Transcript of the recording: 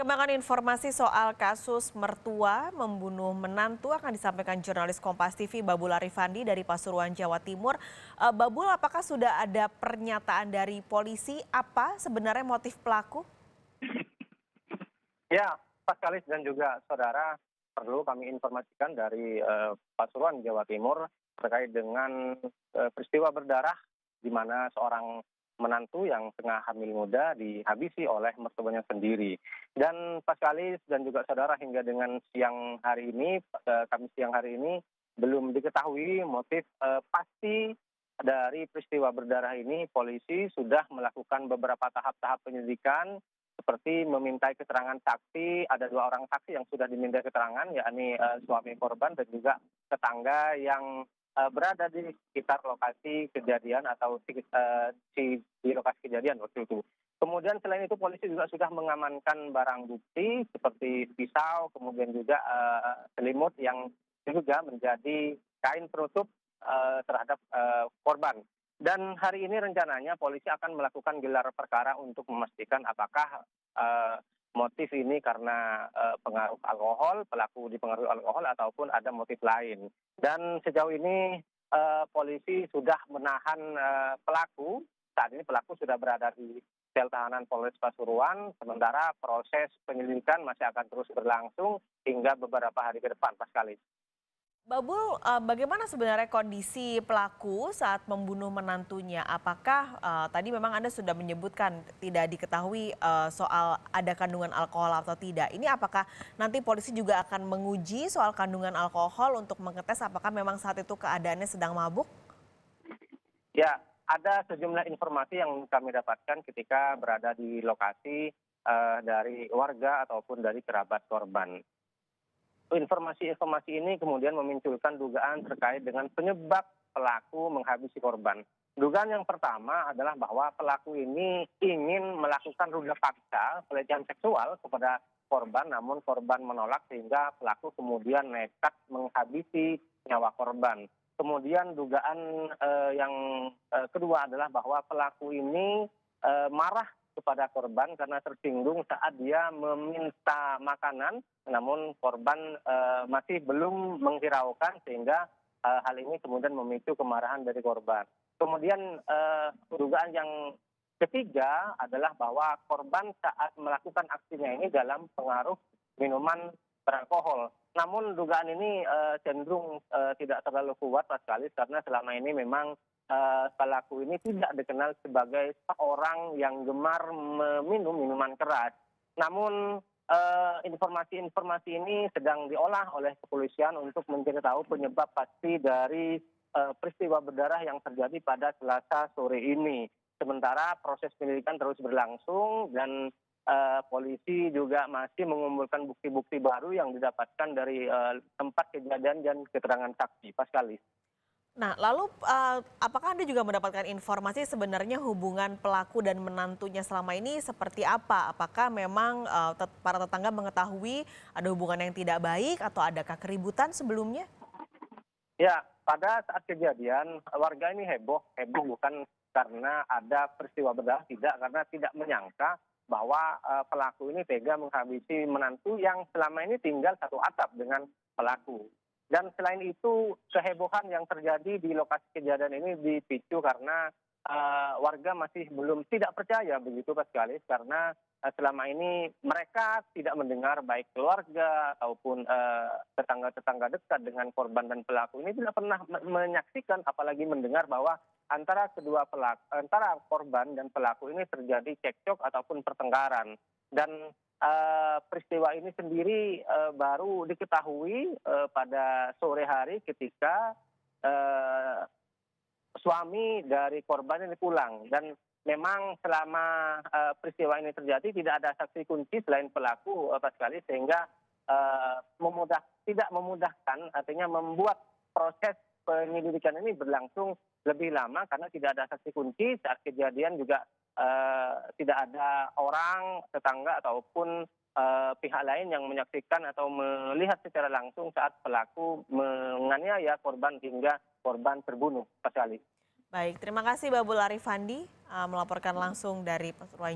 Perkembangan informasi soal kasus mertua membunuh menantu akan disampaikan jurnalis Kompas TV Babul Arifandi dari Pasuruan, Jawa Timur. Babul, apakah sudah ada pernyataan dari polisi apa sebenarnya motif pelaku? Ya, Pak Kalis dan juga saudara, perlu kami informasikan dari Pasuruan, Jawa Timur terkait dengan peristiwa berdarah di mana seorang menantu yang tengah hamil muda dihabisi oleh mertuanya sendiri. Dan Pak Kalis dan juga saudara, hingga dengan siang hari ini, Kamis siang hari ini, belum diketahui motif pasti dari peristiwa berdarah ini. Polisi sudah melakukan beberapa tahap-tahap penyelidikan, seperti memintai keterangan saksi. Ada 2 orang saksi yang sudah diminta keterangan, yakni suami korban dan juga tetangga yang berada di sekitar lokasi kejadian atau di lokasi kejadian waktu itu. Kemudian selain itu polisi juga sudah mengamankan barang bukti seperti pisau, kemudian juga selimut yang juga menjadi kain penutup terhadap korban. Dan hari ini rencananya polisi akan melakukan gelar perkara untuk memastikan apakah motif ini karena pengaruh alkohol, pelaku dipengaruhi alkohol ataupun ada motif lain. Dan sejauh ini polisi sudah menahan pelaku. Saat ini pelaku sudah berada di sel tahanan Polres Pasuruan, sementara proses penyelidikan masih akan terus berlangsung hingga beberapa hari ke depan, Paskalis. Babul, bagaimana sebenarnya kondisi pelaku saat membunuh menantunya? Apakah tadi memang Anda sudah menyebutkan tidak diketahui soal ada kandungan alkohol atau tidak? Ini apakah nanti polisi juga akan menguji soal kandungan alkohol untuk mengetes apakah memang saat itu keadaannya sedang mabuk? Ya, ada sejumlah informasi yang kami dapatkan ketika berada di lokasi dari warga ataupun dari kerabat korban. Informasi-informasi ini kemudian memunculkan dugaan terkait dengan penyebab pelaku menghabisi korban. Dugaan yang pertama adalah bahwa pelaku ini ingin melakukan ruda paksa pelecehan seksual kepada korban, namun korban menolak sehingga pelaku kemudian nekat menghabisi nyawa korban. Kemudian dugaan yang kedua adalah bahwa pelaku ini marah kepada korban karena tersinggung saat dia meminta makanan, namun korban masih belum menghiraukan sehingga hal ini kemudian memicu kemarahan dari korban. Kemudian dugaan yang ketiga adalah bahwa korban saat melakukan aksinya ini dalam pengaruh minuman beralkohol. Namun dugaan ini cenderung tidak terlalu kuat sekali karena selama ini memang pelaku ini tidak dikenal sebagai seorang yang gemar meminum minuman keras. Namun informasi-informasi ini sedang diolah oleh kepolisian untuk mencari tahu penyebab pasti dari peristiwa berdarah yang terjadi pada Selasa sore ini. Sementara proses penyelidikan terus berlangsung dan polisi juga masih mengumpulkan bukti-bukti baru yang didapatkan dari tempat kejadian dan keterangan saksi. Paskalis. Nah, lalu apakah Anda juga mendapatkan informasi sebenarnya hubungan pelaku dan menantunya selama ini seperti apa? Apakah memang para tetangga mengetahui ada hubungan yang tidak baik atau adakah keributan sebelumnya? Ya, pada saat kejadian warga ini heboh bukan karena ada peristiwa berdarah, tidak, karena tidak menyangka bahwa pelaku ini tega menghabisi menantu yang selama ini tinggal satu atap dengan pelaku. Dan selain itu, kehebohan yang terjadi di lokasi kejadian ini dipicu karena warga masih belum tidak percaya begitu Pak Kalis, karena selama ini mereka tidak mendengar baik keluarga ataupun tetangga-tetangga dekat dengan korban dan pelaku ini tidak pernah menyaksikan apalagi mendengar bahwa antara antara korban dan pelaku ini terjadi cekcok ataupun pertengkaran. Dan peristiwa ini sendiri baru diketahui pada sore hari ketika suami dari korban ini pulang. Dan memang selama peristiwa ini terjadi tidak ada saksi kunci selain pelaku sekali, sehingga tidak memudahkan, artinya membuat proses penyelidikan ini berlangsung lebih lama karena tidak ada saksi kunci. Saat kejadian juga tidak ada orang, tetangga ataupun pihak lain yang menyaksikan atau melihat secara langsung saat pelaku menganiaya korban hingga korban terbunuh. Pak Ali. Baik, terima kasih Babul Arifandi melaporkan langsung dari Pasuruan.